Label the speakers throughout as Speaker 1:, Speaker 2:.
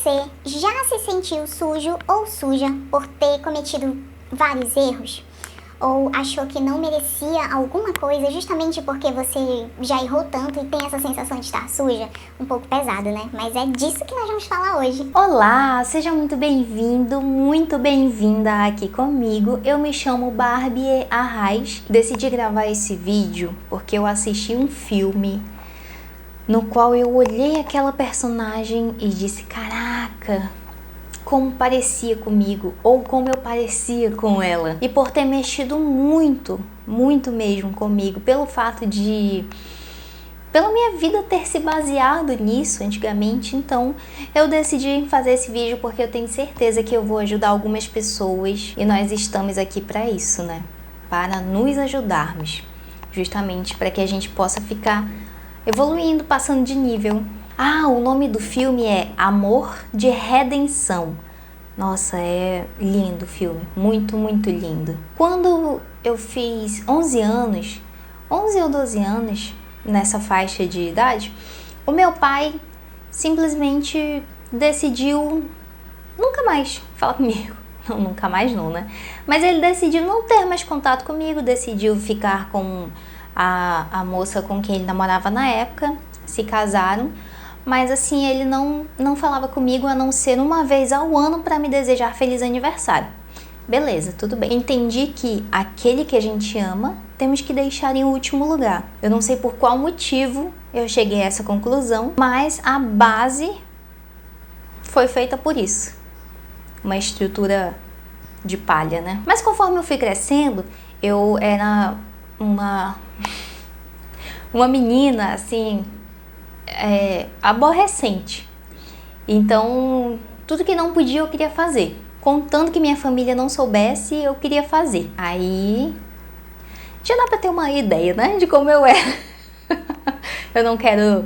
Speaker 1: Você já se sentiu sujo ou suja por ter cometido vários erros? Ou achou que não merecia alguma coisa justamente porque você já errou tanto e tem essa sensação de estar suja? Um pouco pesado, né? Mas é disso que nós vamos falar hoje.
Speaker 2: Olá, seja muito bem-vindo, muito bem-vinda aqui comigo. Eu me chamo Barbie Arraes. Decidi gravar esse vídeo porque eu assisti um filme no qual eu olhei aquela personagem e disse, caraca, como parecia comigo, ou como eu parecia com ela. E por ter mexido muito, muito mesmo comigo, pelo fato de... pela minha vida ter se baseado nisso antigamente, então eu decidi fazer esse vídeo porque eu tenho certeza que eu vou ajudar algumas pessoas e nós estamos aqui para isso, né? Para nos ajudarmos, justamente para que a gente possa ficar evoluindo, passando de nível. Ah, o nome do filme é Amor de Redenção. Nossa, é lindo o filme, muito, muito lindo. Quando eu fiz 11 anos, 11 ou 12 anos, nessa faixa de idade, o meu pai simplesmente decidiu nunca mais falar comigo. Não, nunca mais não, né? Mas ele decidiu não ter mais contato comigo, decidiu ficar com a moça com quem ele namorava na época, se casaram, mas assim, ele não falava comigo a não ser uma vez ao ano para me desejar feliz aniversário. Beleza, tudo bem. Entendi que aquele que a gente ama, temos que deixar em último lugar. Eu não sei por qual motivo eu cheguei a essa conclusão, mas a base foi feita por isso. Uma estrutura de palha, né? Mas conforme eu fui crescendo, eu era uma menina, assim, aborrecente. Então, tudo que não podia eu queria fazer. Contanto que minha família não soubesse, eu queria fazer. Aí, já dá pra ter uma ideia, né, de como eu era. Eu não quero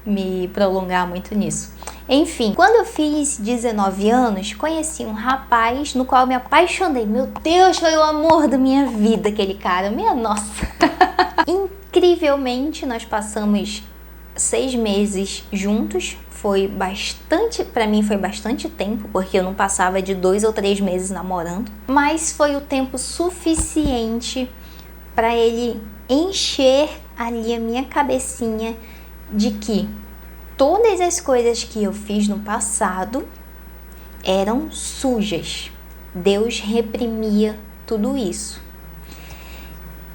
Speaker 2: me prolongar muito nisso. Enfim, quando eu fiz 19 anos, conheci um rapaz no qual eu me apaixonei. Meu Deus, foi o amor da minha vida, aquele cara. Minha nossa. Incrivelmente, nós passamos 6 meses juntos. Foi bastante, pra mim foi bastante tempo, porque eu não passava de 2 ou 3 meses namorando. Mas foi o tempo suficiente para ele encher ali a minha cabecinha de que todas as coisas que eu fiz no passado eram sujas. Deus reprimia tudo isso.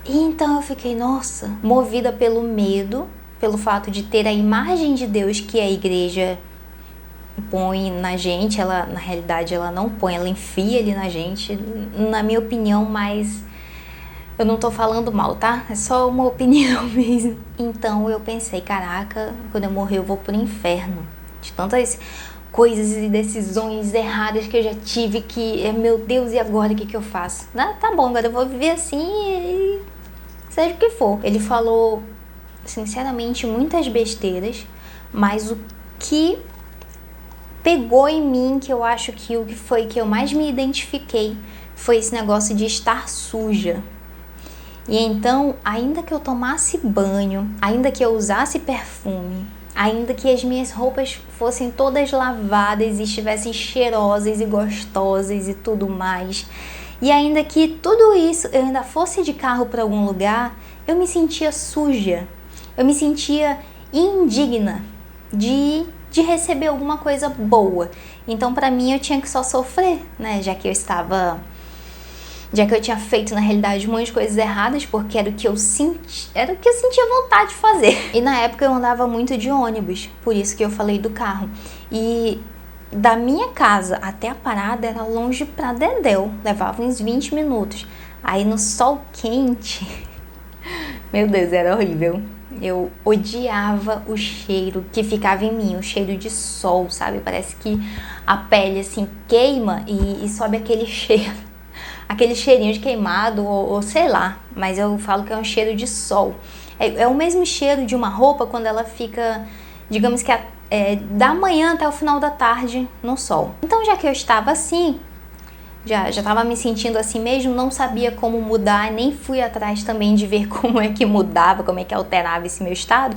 Speaker 2: E então eu fiquei, nossa, movida pelo medo, pelo fato de ter a imagem de Deus que a igreja põe na gente. Ela, na realidade, ela não põe, ela enfia ali na gente, na minha opinião, mas eu não tô falando mal, tá? É só uma opinião mesmo. Então eu pensei, caraca, quando eu morrer eu vou pro inferno. De tantas coisas e decisões erradas que eu já tive, que, meu Deus, e agora o que eu faço? Ah, tá bom, agora eu vou viver assim e seja o que for. Ele falou, sinceramente, muitas besteiras, mas o que pegou em mim, que eu acho que o que foi que eu mais me identifiquei, foi esse negócio de estar suja. E então, ainda que eu tomasse banho, ainda que eu usasse perfume, ainda que as minhas roupas fossem todas lavadas e estivessem cheirosas e gostosas e tudo mais, e ainda que tudo isso eu ainda fosse de carro para algum lugar, eu me sentia suja, eu me sentia indigna de receber alguma coisa boa. Então, para mim, eu tinha que só sofrer, né? Já que eu tinha feito, na realidade, um monte de coisas erradas, porque era o que eu sentia vontade de fazer. E na época eu andava muito de ônibus, por isso que eu falei do carro. E da minha casa até a parada era longe pra dedéu, levava uns 20 minutos. Aí no sol quente, meu Deus, era horrível. Eu odiava o cheiro que ficava em mim, o cheiro de sol, sabe? Parece que a pele assim queima e sobe aquele cheiro. Aquele cheirinho de queimado ou sei lá, mas eu falo que é um cheiro de sol. É o mesmo cheiro de uma roupa quando ela fica, digamos que da manhã até o final da tarde no sol. Então, já que eu estava assim, já estava me sentindo assim mesmo, não sabia como mudar, nem fui atrás também de ver como é que mudava, como é que alterava esse meu estado.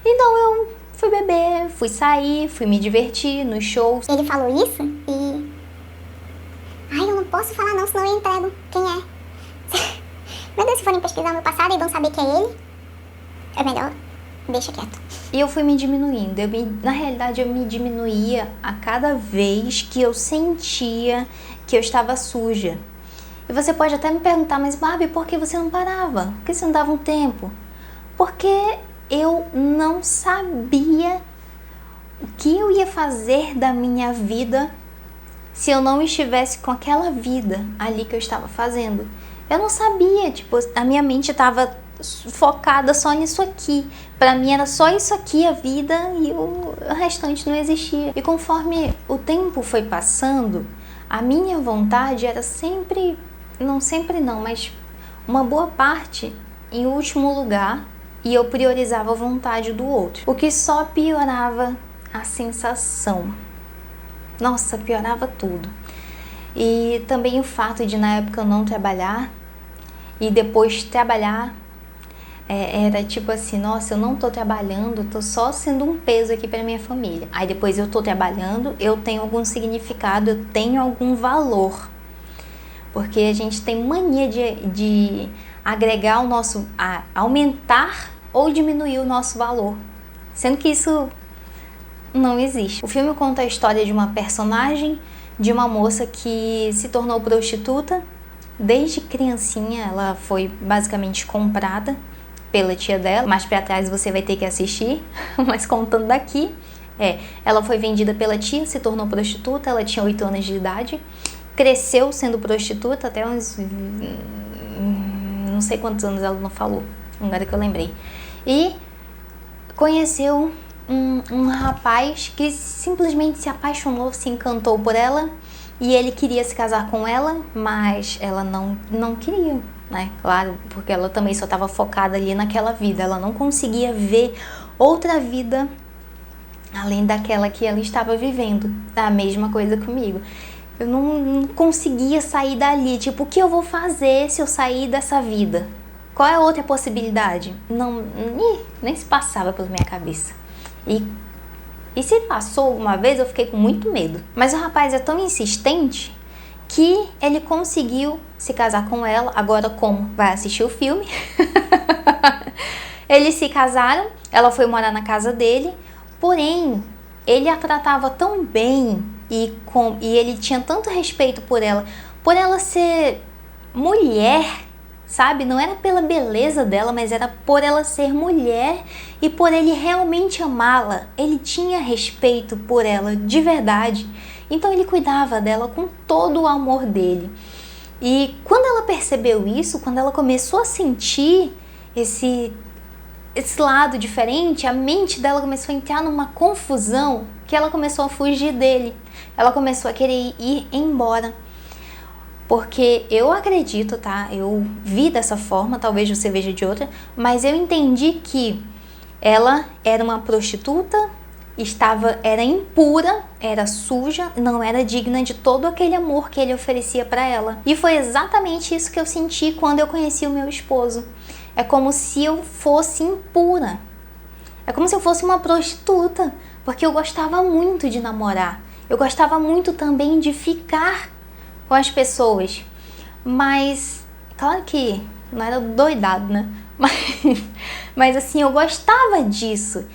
Speaker 2: Então fui beber, fui sair, fui me divertir nos shows.
Speaker 1: Ele falou isso e... Ai, eu não posso falar não, senão eu entrego quem é. Meu Deus, se forem pesquisar meu passado e vão saber que é ele, é melhor, deixa quieto.
Speaker 2: E eu fui me diminuindo. Na realidade, eu me diminuía a cada vez que eu sentia que eu estava suja. E você pode até me perguntar, mas Barbie, por que você não parava? Por que você não dava um tempo? Porque eu não sabia o que eu ia fazer da minha vida se eu não estivesse com aquela vida ali que eu estava fazendo. Eu não sabia, tipo, a minha mente estava focada só nisso aqui. Pra mim era só isso aqui a vida e o restante não existia. E conforme o tempo foi passando, a minha vontade era sempre não, mas uma boa parte em último lugar, e eu priorizava a vontade do outro, o que só piorava a sensação. Nossa, piorava tudo. E também o fato de na época eu não trabalhar e depois trabalhar, era tipo assim, nossa, eu não tô trabalhando, tô só sendo um peso aqui pra minha família. Aí depois eu tô trabalhando, eu tenho algum significado, eu tenho algum valor. Porque a gente tem mania de agregar o nosso, aumentar ou diminuir o nosso valor. Sendo que isso não existe. O filme conta a história de uma personagem, de uma moça que se tornou prostituta. Desde criancinha ela foi basicamente comprada pela tia dela. Mais pra trás você vai ter que assistir, mas contando daqui, ela foi vendida pela tia, se tornou prostituta, ela tinha 8 anos de idade, cresceu sendo prostituta até uns... não sei quantos anos ela não falou, agora que eu lembrei. E conheceu um rapaz que simplesmente se apaixonou, se encantou por ela, e ele queria se casar com ela, mas ela não queria, né? Claro, porque ela também só estava focada ali naquela vida, ela não conseguia ver outra vida além daquela que ela estava vivendo. A mesma coisa comigo. Eu não conseguia sair dali, tipo, o que eu vou fazer se eu sair dessa vida? Qual é a outra possibilidade? Nem se passava pela minha cabeça. E se passou alguma vez, eu fiquei com muito medo. Mas o rapaz é tão insistente que ele conseguiu se casar com ela. Agora, como? Vai assistir o filme. Eles se casaram, ela foi morar na casa dele. Porém, ele a tratava tão bem e ele tinha tanto respeito por ela ser mulher, sabe? Não era pela beleza dela, mas era por ela ser mulher e por ele realmente amá-la. Ele tinha respeito por ela de verdade. Então ele cuidava dela com todo o amor dele. E quando ela percebeu isso, quando ela começou a sentir esse lado diferente, a mente dela começou a entrar numa confusão que ela começou a fugir dele. Ela começou a querer ir embora. Porque eu acredito, tá? Eu vi dessa forma, talvez você veja de outra, mas eu entendi que ela era uma prostituta, era impura, era suja, não era digna de todo aquele amor que ele oferecia para ela. E foi exatamente isso que eu senti quando eu conheci o meu esposo. É como se eu fosse impura. É como se eu fosse uma prostituta, porque eu gostava muito de namorar. Eu gostava muito também de ficar com as pessoas. Mas, claro que não era doidado, né? Mas assim, eu gostava disso.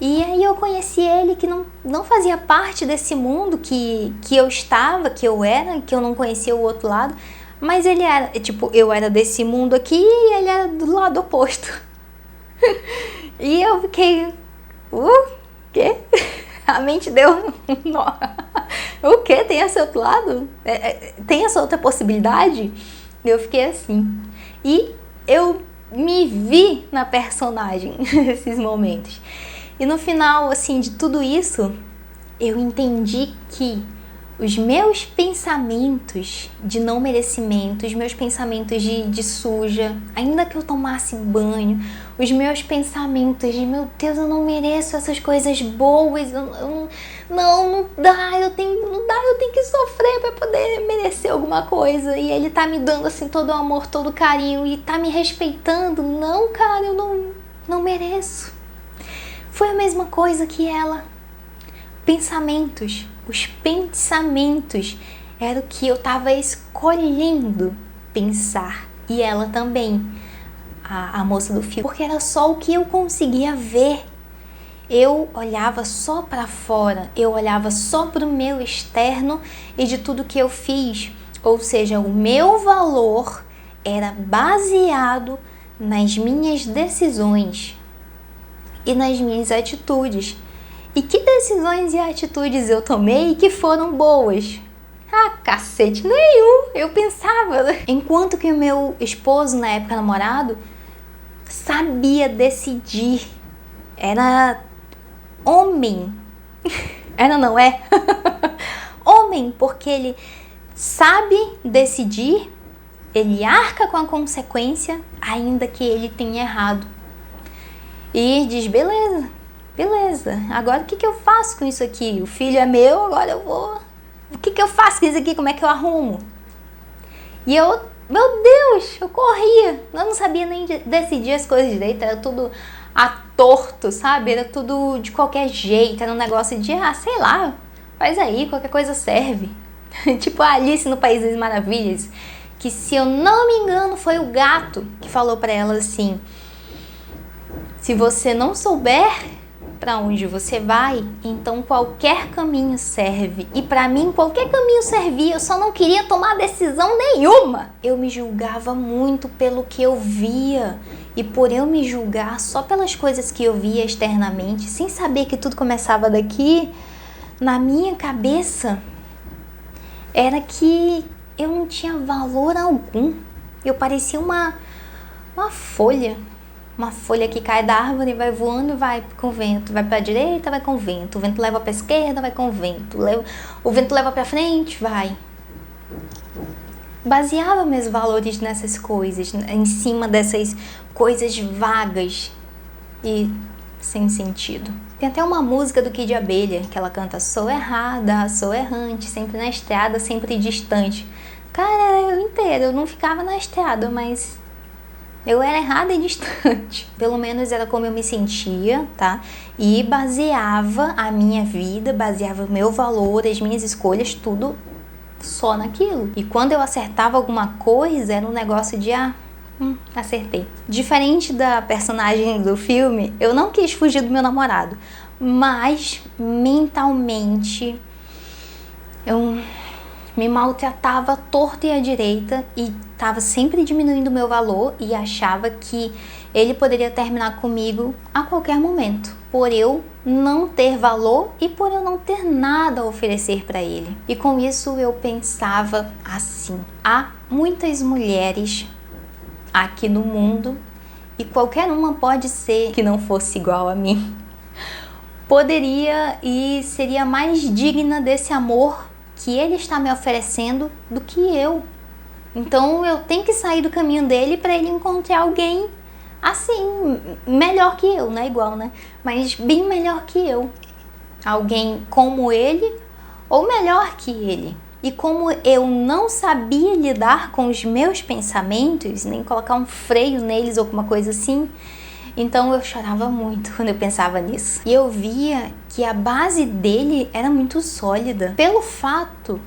Speaker 2: E aí eu conheci ele que não fazia parte desse mundo que eu estava, que eu era, que eu não conhecia o outro lado. Mas ele era, tipo, eu era desse mundo aqui e ele era do lado oposto. E eu fiquei, quê? A mente deu um nó. O quê? Tem esse outro lado? Tem essa outra possibilidade? Eu fiquei assim. E eu me vi na personagem nesses momentos. E no final, assim, de tudo isso, eu entendi que os meus pensamentos de não merecimento, os meus pensamentos de suja, ainda que eu tomasse banho, os meus pensamentos de, meu Deus, eu não mereço essas coisas boas, não dá, eu tenho que sofrer para poder merecer alguma coisa. E ele tá me dando assim todo o amor, todo o carinho e tá me respeitando. Não, cara, eu não mereço. Foi a mesma coisa que ela. Pensamentos, os pensamentos era o que eu estava escolhendo pensar. E ela também, a moça do filme, porque era só o que eu conseguia ver. Eu olhava só para fora, eu olhava só para o meu externo e de tudo que eu fiz. Ou seja, o meu valor era baseado nas minhas decisões e nas minhas atitudes. E que decisões e atitudes eu tomei que foram boas? Ah, cacete, nenhum! Eu pensava. Enquanto que o meu esposo, na época namorado, sabia decidir. Era homem. Era, não é? Homem, porque ele sabe decidir, ele arca com a consequência, ainda que ele tenha errado. E diz, beleza, agora o que eu faço com isso aqui? O filho é meu, agora eu vou... O que eu faço com isso aqui? Como é que eu arrumo? E eu, meu Deus, eu corria. Eu não sabia nem decidir as coisas direito, era tudo a torto, sabe? Era tudo de qualquer jeito, era um negócio de, sei lá, faz aí, qualquer coisa serve. Tipo a Alice no País das Maravilhas, que se eu não me engano foi o gato que falou pra ela assim, se você não souber para onde você vai, então qualquer caminho serve. E para mim qualquer caminho servia, eu só não queria tomar decisão nenhuma. Eu me julgava muito pelo que eu via. E por eu me julgar só pelas coisas que eu via externamente, sem saber que tudo começava daqui, na minha cabeça era que eu não tinha valor algum. Eu parecia uma folha. Uma folha que cai da árvore, vai voando e vai com o vento. Vai para a direita, vai com o vento. O vento leva para a esquerda, vai com o vento. O vento leva para frente, vai. Baseava meus valores nessas coisas, em cima dessas coisas vagas e sem sentido. Tem até uma música do Kid Abelha que ela canta: sou errada, sou errante, sempre na estrada, sempre distante. Cara, eu inteira, eu não ficava na estrada, mas eu era errada e distante. Pelo menos era como eu me sentia, tá? E baseava a minha vida, baseava o meu valor, as minhas escolhas, tudo só naquilo. E quando eu acertava alguma coisa, era um negócio de, acertei. Diferente da personagem do filme, eu não quis fugir do meu namorado, mas mentalmente eu me maltratava torta e à direita e estava sempre diminuindo o meu valor e achava que ele poderia terminar comigo a qualquer momento, por eu não ter valor e por eu não ter nada a oferecer para ele. E com isso eu pensava assim: há muitas mulheres aqui no mundo e qualquer uma pode ser que não fosse igual a mim. Poderia e seria mais digna desse amor que ele está me oferecendo do que eu. Então eu tenho que sair do caminho dele para ele encontrar alguém assim, melhor que eu, não é igual, né? Mas bem melhor que eu. Alguém como ele ou melhor que ele. E como eu não sabia lidar com os meus pensamentos, nem colocar um freio neles ou alguma coisa assim, então eu chorava muito quando eu pensava nisso. E eu via que a base dele era muito sólida. Pelo fato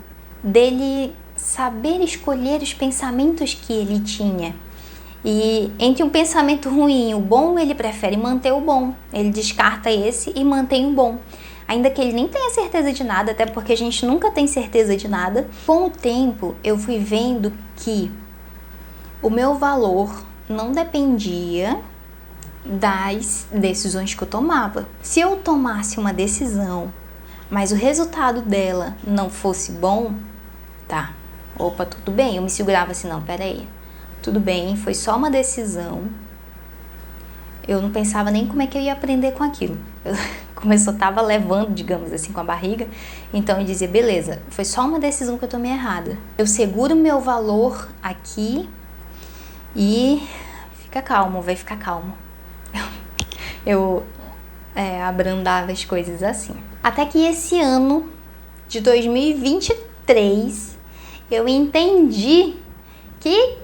Speaker 2: dele saber escolher os pensamentos que ele tinha. E entre um pensamento ruim e o bom, ele prefere manter o bom. Ele descarta esse e mantém o bom. Ainda que ele nem tenha certeza de nada, até porque a gente nunca tem certeza de nada. Com o tempo, eu fui vendo que o meu valor não dependia das decisões que eu tomava. Se eu tomasse uma decisão, mas o resultado dela não fosse bom, tá, opa, tudo bem, eu me segurava assim, não, peraí, tudo bem, foi só uma decisão, eu não pensava nem como é que eu ia aprender com aquilo, como eu só tava levando, digamos assim, com a barriga, então eu dizia, beleza, foi só uma decisão que eu tomei errada, eu seguro meu valor aqui e fica calmo, vai ficar calmo. Eu abrandava as coisas assim. Até que esse ano de 2023 eu entendi que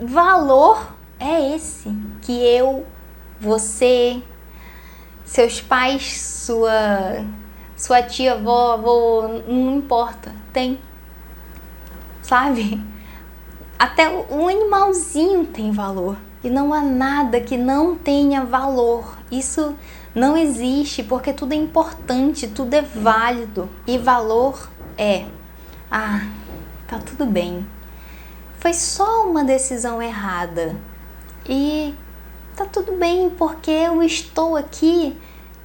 Speaker 2: valor é esse que eu, você seus pais, sua tia, avó, não importa, tem, sabe? Até um animalzinho tem valor. E não há nada que não tenha valor. Isso não existe, porque tudo é importante, tudo é válido. E valor é, tá tudo bem. Foi só uma decisão errada. E tá tudo bem, porque eu estou aqui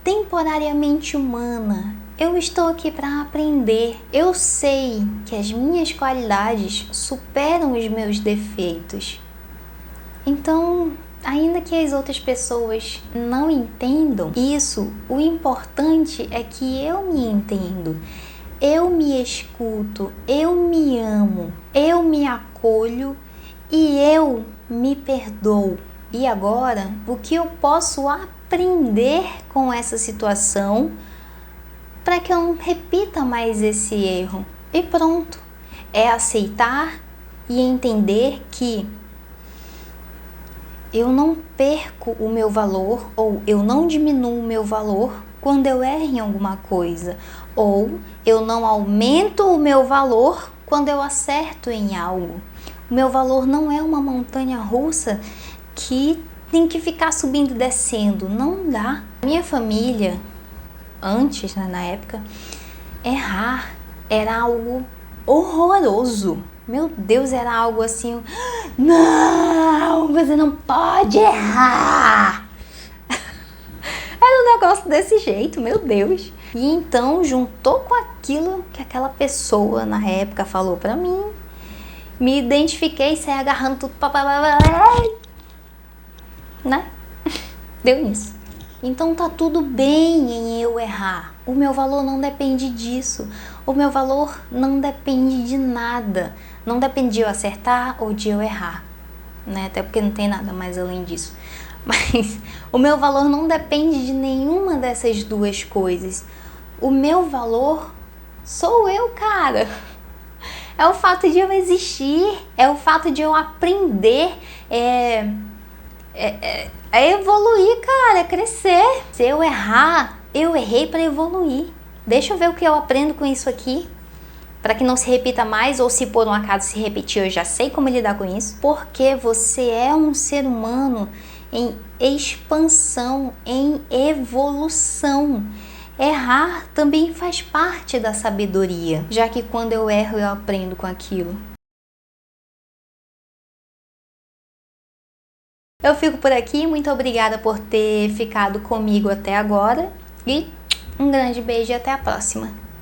Speaker 2: temporariamente humana. Eu estou aqui para aprender. Eu sei que as minhas qualidades superam os meus defeitos. Então, ainda que as outras pessoas não entendam isso, o importante é que eu me entendo. Eu me escuto, eu me amo, eu me acolho e eu me perdoo. E agora, o que eu posso aprender com essa situação para que eu não repita mais esse erro? E pronto. É aceitar e entender que eu não perco o meu valor ou eu não diminuo o meu valor quando eu erro em alguma coisa, ou eu não aumento o meu valor quando eu acerto em algo. O meu valor não é uma montanha russa que tem que ficar subindo e descendo, não dá. Minha família, antes, né, na época, errar era algo horroroso. Meu Deus, era algo assim, não, você não pode errar. Era um negócio desse jeito, meu Deus. E então juntou com aquilo que aquela pessoa na época falou pra mim, me identifiquei, saí agarrando tudo, né? Deu nisso. Então tá tudo bem em eu errar. O meu valor não depende disso. O meu valor não depende de nada. Não depende de eu acertar ou de eu errar, né? Até porque não tem nada mais além disso. Mas o meu valor não depende de nenhuma dessas duas coisas. O meu valor sou eu, cara. É o fato de eu existir, é o fato de eu aprender, é evoluir, cara, é crescer. Se eu errar, eu errei para evoluir. Deixa eu ver o que eu aprendo com isso aqui, para que não se repita mais, ou se por um acaso se repetir, eu já sei como lidar com isso. Porque você é um ser humano em expansão, em evolução. Errar também faz parte da sabedoria, já que quando eu erro, eu aprendo com aquilo. Eu fico por aqui, muito obrigada por ter ficado comigo até agora e um grande beijo e até a próxima.